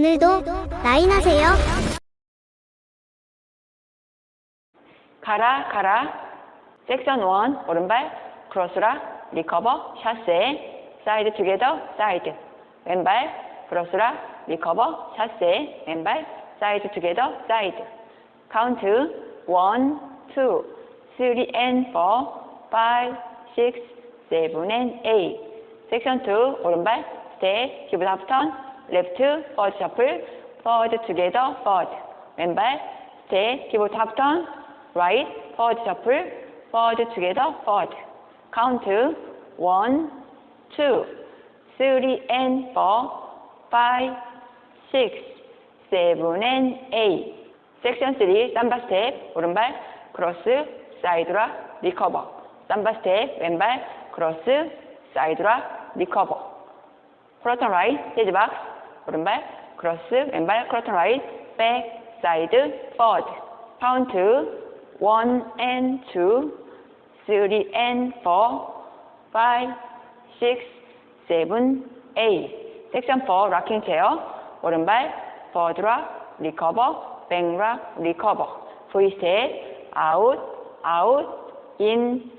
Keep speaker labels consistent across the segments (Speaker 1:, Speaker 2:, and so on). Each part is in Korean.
Speaker 1: 오늘도 라인하세요.
Speaker 2: 가라 섹션 1 오른발 크로스라 리커버 샷세 사이드 투게더 사이드 왼발 크로스라 리커버 샷세 왼발 사이드 투게더 사이드 카운트 1, 2, 3 and 4, 5, 6, 7 and 8 섹션 2 오른발 스텝 기브 하프 턴 레프트 포워드 셔플 포워드 투게더 포워드 왼발 스텝 기브 하프 턴 right forward shuffle forward together forward count 1, 2, 3 and 4, 5, 6, 7 and 8 섹션 3 삼바 스텝 오른발 크로스 사이드라 리커버 삼바 스텝 왼발 크로스 사이드라 리커버 크로턴 라이트 스테이지 박스 오른발 크로스 왼발 크로턴 라이트 백 사이드 포워드 카운트 1 and 2, 3 and 4, 5, 6, 7, 8 섹션 4 락킹 체어 오른발 포워드락 리커버 백락 리커버 V 스텝 아웃 아웃 인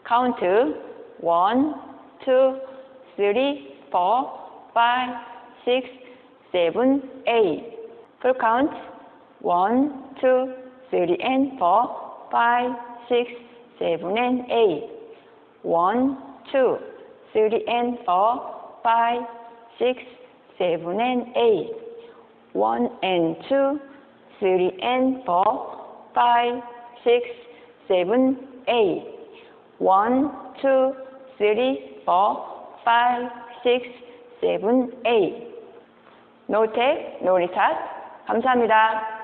Speaker 2: 카운트 1, 2, 3, 4, 5, 6, 7, 8 풀 카운트 1, 2, 3 and 4, 5, 6, 7 and 8 1, 2, 3 and 4, 5, 6, 7 and 8 1 and 2, 3 and 4, 5, 6, 7, 8 1, 2, 3, 4, 5, 6, 7, 8 No take, no retard. 감사합니다.